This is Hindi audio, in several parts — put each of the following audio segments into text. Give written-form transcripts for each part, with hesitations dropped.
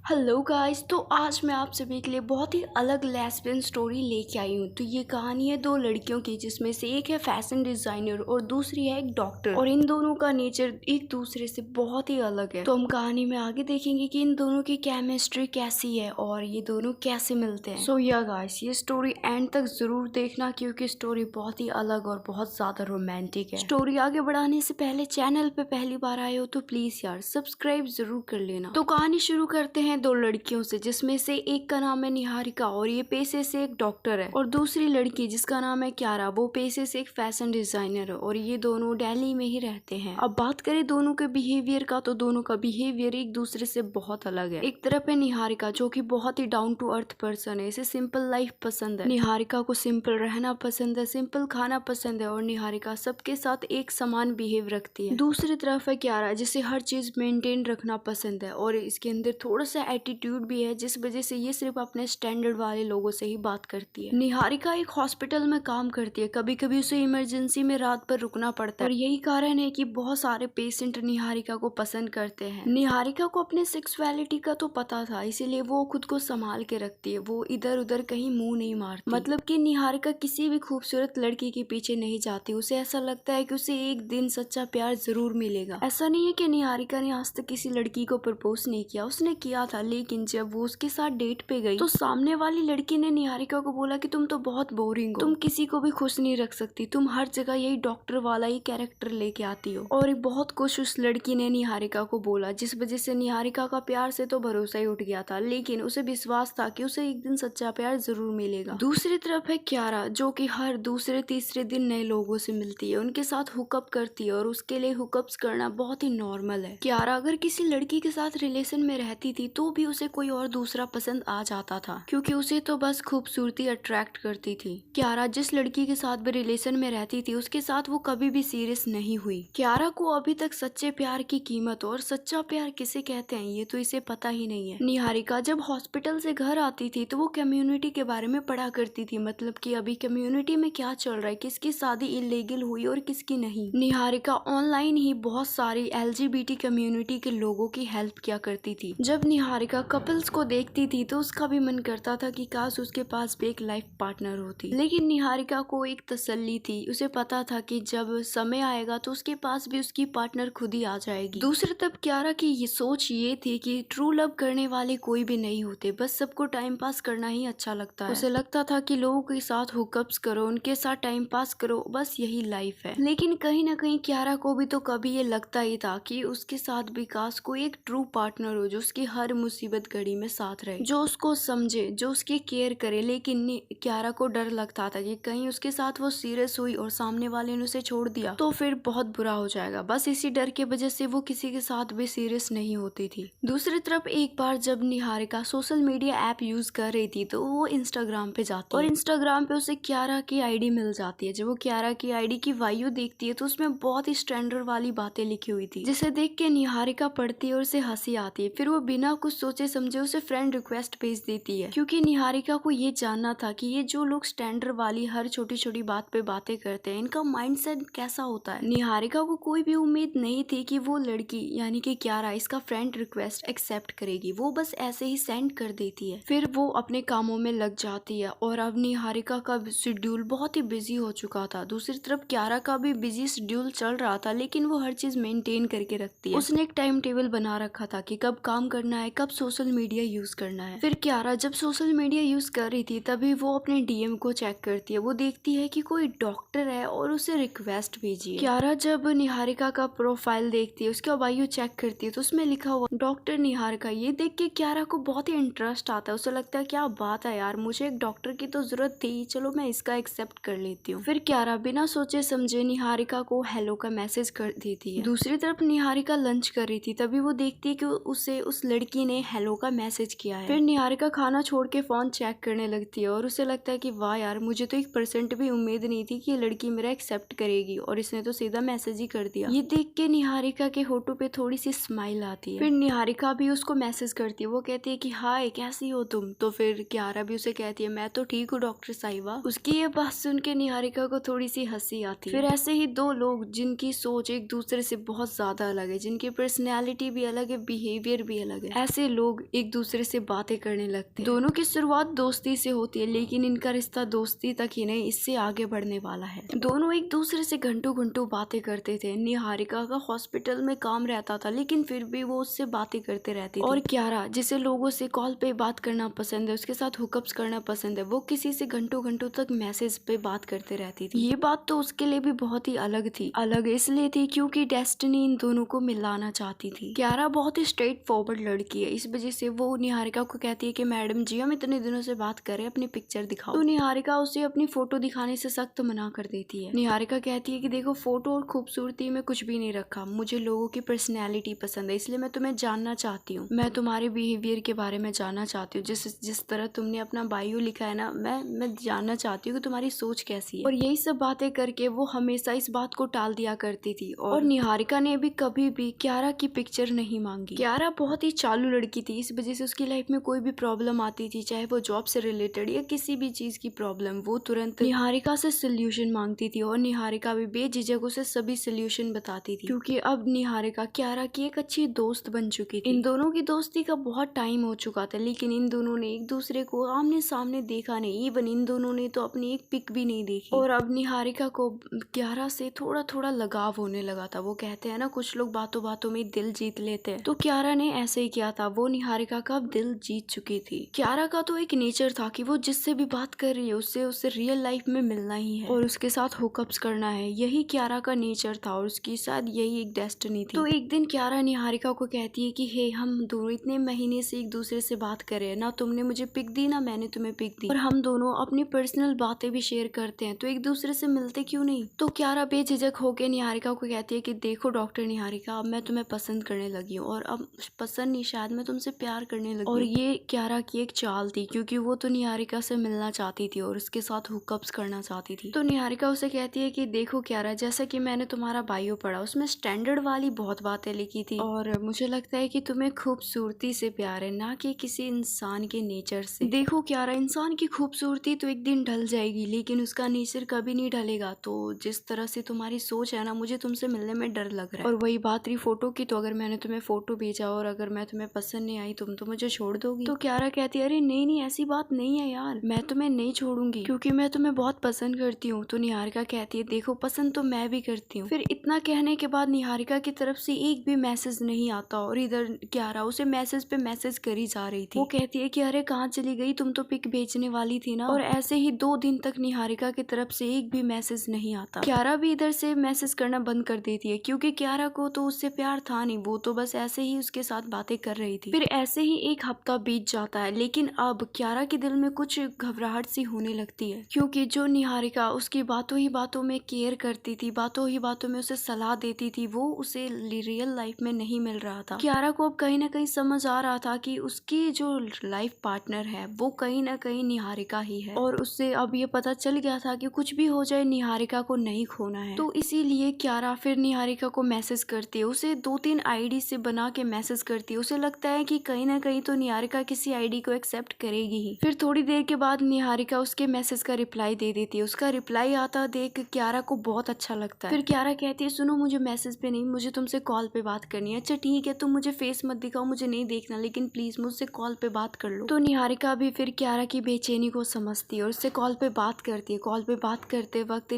हेलो गाइस, तो आज मैं आप सभी के लिए बहुत ही अलग लेस्बियन स्टोरी लेके आई हूँ। तो ये कहानी है दो लड़कियों की, जिसमें से एक है फैशन डिजाइनर और दूसरी है एक डॉक्टर। और इन दोनों का नेचर एक दूसरे से बहुत ही अलग है। तो हम कहानी में आगे देखेंगे कि इन दोनों की केमिस्ट्री कैसी है और ये दोनों कैसे मिलते हैं। सो या गाइस, ये स्टोरी एंड तक जरूर देखना, क्योंकि स्टोरी बहुत ही अलग और बहुत ज्यादा रोमांटिक है। स्टोरी आगे बढ़ाने से पहले चैनल पे पहली बार आए हो तो प्लीज यार सब्सक्राइब जरूर कर लेना। तो कहानी शुरू करते हैं दो लड़कियों से, जिसमें से एक का नाम है निहारिका और ये पेशे से एक डॉक्टर है, और दूसरी लड़की जिसका नाम है क्यारा, वो पेशे से एक फैशन डिजाइनर है और ये दोनों दिल्ली में ही रहते हैं। अब बात करें दोनों के बिहेवियर का, तो दोनों का बिहेवियर एक दूसरे से बहुत अलग है। एक तरफ है निहारिका, जो कि बहुत ही डाउन टू अर्थ पर्सन है, इसे सिंपल लाइफ पसंद है। निहारिका को सिंपल रहना पसंद है, सिंपल खाना पसंद है और निहारिका सबके साथ एक समान बिहेव रखती है। दूसरी तरफ है क्यारा, जिसे हर चीज मेंटेन रखना पसंद है और इसके अंदर थोड़ा सा एटीट्यूड भी है, जिस वजह से ये सिर्फ अपने स्टैंडर्ड वाले लोगों से ही बात करती है। निहारिका एक हॉस्पिटल में काम करती है, कभी कभी उसे इमरजेंसी में रात पर रुकना पड़ता है और यही कारण है कि बहुत सारे पेशेंट निहारिका को पसंद करते हैं। निहारिका को अपने सेक्सुअलिटी का तो पता था, इसीलिए वो खुद को संभाल के रखती है। वो इधर उधर कहीं मुंह नहीं मारती। मतलब कि निहारिका किसी भी खूबसूरत लड़की के पीछे नहीं जाती। उसे ऐसा लगता है कि उसे एक दिन सच्चा प्यार जरूर मिलेगा। ऐसा नहीं है कि निहारिका ने आज तक किसी लड़की को प्रपोज नहीं किया, उसने किया था, लेकिन जब वो उसके साथ डेट पे गई तो सामने वाली लड़की ने निहारिका को बोला कि तुम तो बहुत बोरिंग हो, तुम किसी को भी खुश नहीं रख सकती, तुम हर जगह यही डॉक्टर वाला ही कैरेक्टर लेके आती हो। और बहुत कुछ उस लड़की ने निहारिका को बोला, जिस वजह से निहारिका का प्यार से तो भरोसा ही उठ गया था, लेकिन उसे विश्वास था कि उसे एक दिन सच्चा प्यार जरूर मिलेगा। दूसरी तरफ है क्यारा, जो कि हर दूसरे तीसरे दिन नए लोगों से मिलती है, उनके साथ हुकअप करती है और उसके लिए हुकअप्स करना बहुत ही नॉर्मल है। क्यारा अगर किसी लड़की के साथ रिलेशन में रहती थी तो भी उसे कोई और दूसरा पसंद आ जाता था, क्योंकि उसे तो बस खूबसूरती अट्रैक्ट करती थी। क्यारा जिस लड़की के साथ भी रिलेशन में रहती थी उसके साथ वो कभी भी सीरियस नहीं हुई। क्यारा को अभी तक सच्चे प्यार की कीमत और सच्चा प्यार किसे कहते हैं ये तो इसे पता ही नहीं है। निहारिका जब हॉस्पिटल से घर आती थी तो वो कम्युनिटी के बारे में पढ़ा करती थी, मतलब कि अभी कम्युनिटी में क्या चल रहा है, किसकी शादी इलीगल हुई और किसकी नहीं। निहारिका ऑनलाइन ही बहुत सारी LGBT कम्युनिटी के लोगों की हेल्प किया करती थी। जब निहारिका कपल्स को देखती थी तो उसका भी मन करता था कि काश उसके पास भी एक लाइफ पार्टनर होती, लेकिन निहारिका को एक तसल्ली थी, उसे पता था कि जब समय आएगा तो उसके पास भी उसकी पार्टनर खुद ही आ जाएगी। दूसरी तरफ क्यारा की ये सोच ये थी कि ट्रू लव करने वाले कोई भी नहीं होते, बस सबको टाइम पास करना ही अच्छा लगता है। उसे लगता था कि लोगों के साथ हुकअप्स करो, उनके साथ टाइम पास करो, बस यही लाइफ है। लेकिन कहीं ना कहीं क्यारा को भी तो कभी ये लगता ही था कि उसके साथ भी काश कोई एक ट्रू पार्टनर हो, जो उसकी हर मुसीबत घड़ी में साथ रहे, जो उसको समझे, जो उसकी केयर करे। लेकिन क्यारा को डर लगता था कि कहीं उसके साथ वो सीरियस हुई और सामने वाले ने उसे छोड़ दिया तो फिर बहुत बुरा हो जाएगा। बस इसी डर की वजह से वो किसी के साथ भी सीरियस नहीं होती थी। दूसरी तरफ एक बार जब Niharika social media app use कर रही थी तो वो इंस्टाग्राम पे जाती है और इंस्टाग्राम पे उसे क्यारा की आईडी मिल जाती है। जब वो क्यारा की आईडी की वायु देखती है तो उसमें बहुत ही स्टैंडर्ड वाली बातें लिखी हुई थी, जिसे देख के निहारिका पढ़ती है और उसे हंसी आती है। फिर वो बिना कुछ सोचे समझे उसे फ्रेंड रिक्वेस्ट भेज देती है, क्योंकि निहारिका को ये जानना था कि ये जो लोग स्टैंडर्ड वाली हर छोटी छोटी बात पे बातें करते हैं, इनका माइंडसेट कैसा होता है। निहारिका को कोई भी उम्मीद नहीं थी कि वो लड़की यानी कि क्यारा इसका फ्रेंड रिक्वेस्ट एक्सेप्ट करेगी, वो बस ऐसे ही सेंड कर देती है। फिर वो अपने कामों में लग जाती है और अब निहारिका का शेड्यूल बहुत ही बिजी हो चुका था। दूसरी तरफ क्यारा का भी बिजी शेड्यूल चल रहा था, लेकिन वो हर चीज मेंटेन करके रखती है। उसने एक टाइम टेबल बना रखा था कि कब काम करना है, कब सोशल मीडिया यूज करना है। फिर क्यारा जब सोशल मीडिया यूज कर रही थी तभी वो अपने डीएम को चेक करती है। वो देखती है कि कोई डॉक्टर है और उसे रिक्वेस्ट भेजी है। क्यारा जब निहारिका का प्रोफाइल देखती है, उसका बायो चेक करती है तो उसमें लिखा हुआ डॉक्टर निहारिका। ये देख के क्यारा को बहुत ही इंटरेस्ट आता है, उसे लगता है क्या बात है यार, मुझे एक डॉक्टर की तो जरूरत थी, चलो मैं इसका एक्सेप्ट कर लेती हूँ। फिर क्यारा बिना सोचे समझे निहारिका को हेलो का मैसेज कर देती है। दूसरी तरफ निहारिका लंच कर रही थी, तभी वो देखती है कि उसे उस लड़की ने हेलो का मैसेज किया है। फिर निहारिका खाना छोड़ के फोन चेक करने लगती है और उसे लगता है कि वाह यार, मुझे तो 1% भी उम्मीद नहीं थी कि ये लड़की मेरा एक्सेप्ट करेगी और इसने तो सीधा मैसेज ही कर दिया। ये देख के निहारिका के होठों पे थोड़ी सी स्माइल आती है। फिर निहारिका भी उसको मैसेज करती है, वो कहती है कि हाय कैसी हो तुम। तो फिर क्यारा भी उसे कहती है मैं तो ठीक हूँ डॉक्टर साहिबा। उसकी ये बात सुन के निहारिका को थोड़ी सी हंसी आती है। फिर ऐसे ही दो लोग जिनकी सोच एक दूसरे से बहुत ज्यादा अलग है, जिनकी पर्सनैलिटी भी अलग है, बिहेवियर भी अलग है, ऐसे से लोग एक दूसरे से बातें करने लगते हैं। दोनों की शुरुआत दोस्ती से होती है, लेकिन इनका रिश्ता दोस्ती तक ही नहीं, इससे आगे बढ़ने वाला है। दोनों एक दूसरे से घंटों घंटों बातें करते थे। निहारिका का हॉस्पिटल में काम रहता था, लेकिन फिर भी वो उससे बातें करते रहती थी। और क्यारा, जिसे लोगों से कॉल पे बात करना पसंद है, उसके साथ हुकअप्स करना पसंद है, वो किसी से घंटों घंटों तक मैसेज पे बात करते रहती थी। ये बात तो उसके लिए भी बहुत ही अलग थी। अलग इसलिए थी क्योंकि डेस्टिनी इन दोनों को मिलाना चाहती थी। क्यारा बहुत ही स्ट्रेट फॉरवर्ड लड़की है, इस वजह से वो निहारिका को कहती है कि मैडम जी, हम इतने दिनों से बात कर रहे हैं, अपनी पिक्चर दिखाओ। तो निहारिका उसे अपनी फोटो दिखाने से सख्त मना कर देती है। निहारिका कहती है कि देखो, फोटो और खूबसूरती में कुछ भी नहीं रखा, मुझे लोगों की पर्सनैलिटी पसंद है, इसलिए मैं तुम्हें जानना चाहती हूँ। मैं तुम्हारे बिहेवियर के बारे में जानना चाहती हूँ, जिस तरह तुमने अपना बायो लिखा है ना, मैं जानना चाहती हूँ कि तुम्हारी सोच कैसी है। और यही सब बातें करके वो हमेशा इस बात को टाल दिया करती थी। और निहारिका ने भी कभी भी क्यारा की पिक्चर नहीं मांगी। क्यारा बहुत ही चालू लड़की थी, इस वजह से उसकी लाइफ में कोई भी प्रॉब्लम आती थी, चाहे वो जॉब से रिलेटेड या किसी भी चीज की प्रॉब्लम, वो तुरंत निहारिका से सोल्यूशन मांगती थी। और निहारिका भी बेझिझक उसे सभी सोल्यूशन बताती थी, क्योंकि अब निहारिका क्यारा की एक अच्छी दोस्त बन चुकी थी। इन दोनों की दोस्ती का बहुत टाइम हो चुका था, लेकिन इन दोनों ने एक दूसरे को आमने सामने देखा नहीं। इवन इन दोनों ने तो अपनी एक पिक भी नहीं देखी। और अब निहारिका को क्यारा से थोड़ा थोड़ा लगाव होने लगा था। वो कहते हैं ना, कुछ लोग बातों बातों में दिल जीत लेते हैं, तो क्यारा ने ऐसे ही किया था। वो निहारिका का दिल जीत चुकी थी। क्यारा का तो एक नेचर था कि वो जिससे भी बात कर रही है उससे रियल लाइफ में मिलना ही है और उसके साथ हुकअप्स करना है। यही क्यारा का नेचर था और उसकी शायद यही एक डेस्टिनी थी। तो एक दिन क्यारा निहारिका को कहती है कि हे, हम दोनों इतने महीने से एक दूसरे से बात कर रहे हैं ना, तुमने मुझे पिक दी ना मैंने तुम्हें पिक दी, और हम दोनों अपनी पर्सनल बातें भी शेयर करते हैं, तो एक दूसरे से मिलते क्यों नहीं। तो क्यारा बेझिझक होकर निहारिका को कहती है कि देखो डॉक्टर निहारिका, अब मैं तुम्हें पसंद करने लगी हूँ, और अब पसंद नहीं, शायद मैं तुमसे प्यार करने लगी। और ये क्यारा की एक चाल थी, क्योंकि वो तो निहारिका से मिलना चाहती थी और उसके साथ हुकअप्स करना चाहती थी। तो निहारिका उसे कहती है कि देखो क्यारा, जैसा कि मैंने तुम्हारा बायो पढ़ा, उसमें स्टैंडर्ड वाली बहुत बातें लिखी थी, और मुझे लगता है कि तुम्हें खूबसूरती से प्यार है, ना कि किसी इंसान के नेचर से। देखो क्यारा, इंसान की खूबसूरती तो एक दिन ढल जाएगी, लेकिन उसका नेचर कभी नहीं ढलेगा। तो जिस तरह से तुम्हारी सोच है ना, मुझे तुमसे मिलने में डर लग रहा है। और वही बात रही फोटो की, तो अगर मैंने तुम्हें फोटो भेजा और अगर मैं तुम्हें पसंद नहीं आई, तुम तो मुझे छोड़ दोगी। तो क्यारा कहती है, अरे नहीं नहीं, ऐसी बात नहीं है यार, मैं तुम्हें नहीं छोड़ूंगी, क्योंकि मैं तुम्हें बहुत पसंद करती हूँ। तो निहारिका कहती है, देखो पसंद तो मैं भी करती हूँ। फिर इतना कहने के बाद निहारिका की तरफ से एक भी मैसेज नहीं आता, और इधर क्यारा उसे मैसेज पे मैसेज करी जा रही थी। वो कहती है कि अरे कहाँ चली गई, तुम तो पिक भेजने वाली थी ना। और ऐसे ही 2 दिन तक निहारिका की तरफ से एक भी मैसेज नहीं आता। क्यारा भी इधर से मैसेज करना बंद कर देती है, क्योंकि क्यारा को तो उससे प्यार था नहीं, वो तो बस ऐसे ही उसके साथ बातें कर रही थी। फिर ऐसे ही एक हफ्ता बीत जाता है, लेकिन अब क्यारा के दिल में कुछ घबराहट सी होने लगती है, क्योंकि जो निहारिका उसकी बातों ही बातों में केयर करती थी, बातों ही बातों में उसे सलाह देती थी, वो उसे रियल लाइफ में नहीं मिल रहा था। क्यारा को अब कहीं ना कहीं समझ आ रहा था कि उसकी जो लाइफ पार्टनर है वो कहीं ना कहीं निहारिका ही है, और उससे अब ये पता चल गया था कि कुछ भी हो जाए निहारिका को नहीं खोना है। तो इसीलिए क्यारा फिर निहारिका को मैसेज करती है, उसे 2-3 आईडी से बना के मैसेज करती है। उसे लगता है कि कहीं ना कहीं तो निहारिका किसी आईडी को एक्सेप्ट करेगी ही। फिर थोड़ी देर के बाद निहारिका उसके मैसेज का रिप्लाई दे देती है। उसका रिप्लाई आता देख क्यारा को बहुत अच्छा लगता है। फिर क्यारा कहती है, सुनो मुझे मैसेज पे नहीं, मुझे तुमसे कॉल पे बात करनी है। अच्छा ठीक है, तुम मुझे फेस मत दिखाओ, मुझे नहीं देखना, लेकिन प्लीज मुझसे कॉल पे बात कर लो। तो निहारिका भी फिर क्यारा की बेचैनी को समझती है और उससे कॉल पे बात करती है। कॉल पे बात करते वक्त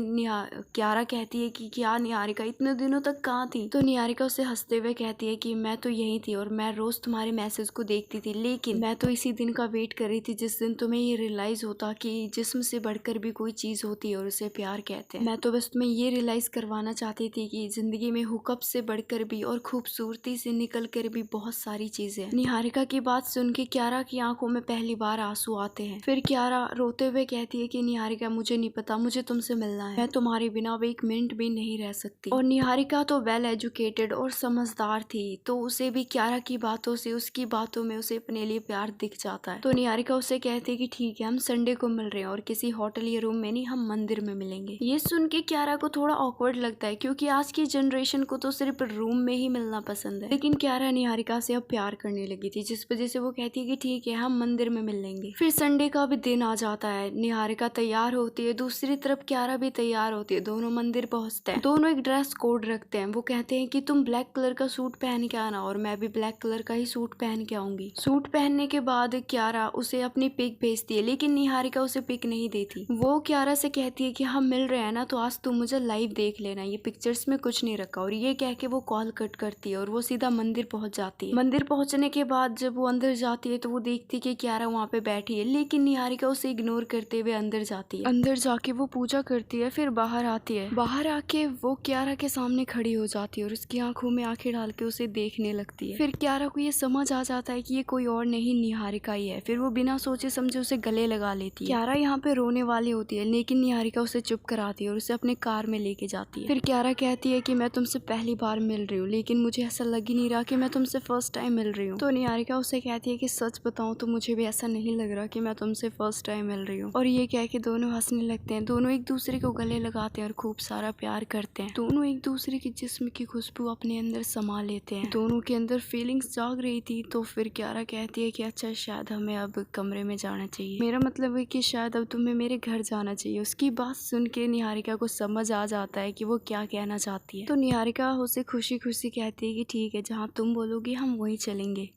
क्यारा कहती है कि क्या निहारिका इतने दिनों तक कहाँ थी। तो निहारिका उसे हंसते हुए कहती है कि मैं तो यही थी और मैं रोज तुम्हारे मैसेज को देखती थी, लेकिन मैं तो इसी दिन का वेट कर रही थी जिस दिन तुम्हें ये रियलाइज होता कि जिस्म से बढ़कर भी कोई चीज होती है और उसे प्यार कहते हैं। मैं तो बस तुम्हें ये रियलाइज करवाना चाहती थी कि जिंदगी में हुकअप से बढ़कर भी और खूबसूरती से निकल कर भी बहुत सारी चीजें हैं। निहारिका की बात सुन के क्यारा की आंखों में पहली बार आंसू आते हैं। फिर क्यारा रोते हुए कहती है कि निहारिका मुझे नहीं पता, मुझे तुमसे मिलना है, मैं तुम्हारे बिना अब 1 मिनट भी नहीं रह सकती। और निहारिका तो वेल एजुकेटेड और समझदार थी, तो उसे भी क्यारा की बातों से, उसकी बातों में उसे अपने लिए प्यार दिख जाता है। तो निहारिका उसे कहती है कि ठीक है, हम संडे को मिल रहे हैं और किसी होटल या रूम में नहीं, हम मंदिर में मिलेंगे। ये सुन के क्यारा को थोड़ा ऑकवर्ड लगता है, क्योंकि आज की जनरेशन को तो सिर्फ रूम में ही मिलना पसंद है। लेकिन क्यारा निहारिका से अब प्यार करने लगी थी, जिस वजह से वो कहती है कि ठीक है, हम मंदिर में मिल लेंगे। फिर संडे का भी दिन आ जाता है। निहारिका तैयार होती है, दूसरी तरफ क्यारा भी तैयार होती है। दोनों मंदिर पहुंचते हैं। दोनों एक ड्रेस कोड रखते हैं। वो कहते हैं कि तुम ब्लैक कलर का सूट पहन के आना और मैं भी ब्लैक कलर का ही सूट पहन के आऊंगी। सूट पहनने के बाद क्यारा उसे अपनी पिक भेजती है, लेकिन निहारिका उसे पिक नहीं देती। वो क्यारा से कहती है कि हम मिल रहे हैं ना, तो आज तुम मुझे लाइव देख लेना, ये पिक्चर्स में कुछ नहीं रखा। और ये कह के वो कॉल कट करती है और वो सीधा मंदिर पहुंच जाती है। मंदिर पहुंचने के बाद जब वो अंदर जाती है तो वो देखती है कि क्यारा वहाँ पे बैठी है, लेकिन निहारिका उसे इग्नोर करते हुए अंदर जाती है। अंदर जाके वो पूजा करती है, फिर बाहर आती है। बाहर आके वो क्यारा के सामने खड़ी हो जाती है और उसकी आंखों में आंखें डाल के उसे देखने लगती है। फिर क्यारा को ये समझ आ जाता है कि ये कोई और नहीं निहारिका ही है। फिर वो बिना सोचे समझे उसे गले लगा लेती है। क्यारा यहाँ पे रोने वाली होती है, लेकिन निहारिका उसे चुप कराती है और उसे अपने कार में लेके जाती है। फिर क्यारा कहती है कि मैं तुमसे पहली बार मिल रही हूँ, लेकिन मुझे ऐसा लग ही नहीं रहा कि मैं तुमसे फर्स्ट टाइम मिल रही हूँ। तो निहारिका उसे कहती है कि सच बताऊं तो मुझे भी ऐसा नहीं लग रहा कि मैं तुमसे फर्स्ट टाइम मिल रही हूँ। और ये कह के दोनों हंसने लगते हैं। दोनों एक दूसरे को गले लगाते हैं और खूब सारा प्यार करते हैं। दोनों एक दूसरे की जिस्म की खुशबू अपने अंदर समा लेते हैं। दोनों के अंदर फीलिंग्स जाग रही थी। तो फिर क्यारा कहती है कि अच्छा, शायद हमें अब कमरे में जाना चाहिए। मेरा मतलब है कि शायद अब तुम्हें मेरे घर जाना चाहिए। उसकी बात सुन के निहारिका को समझ आ जाता है कि वो क्या कहना चाहती है। तो निहारिका उसे खुशी खुशी कहती है कि ठीक है, जहाँ तुम बोलोगी हम वहीं चलेंगे।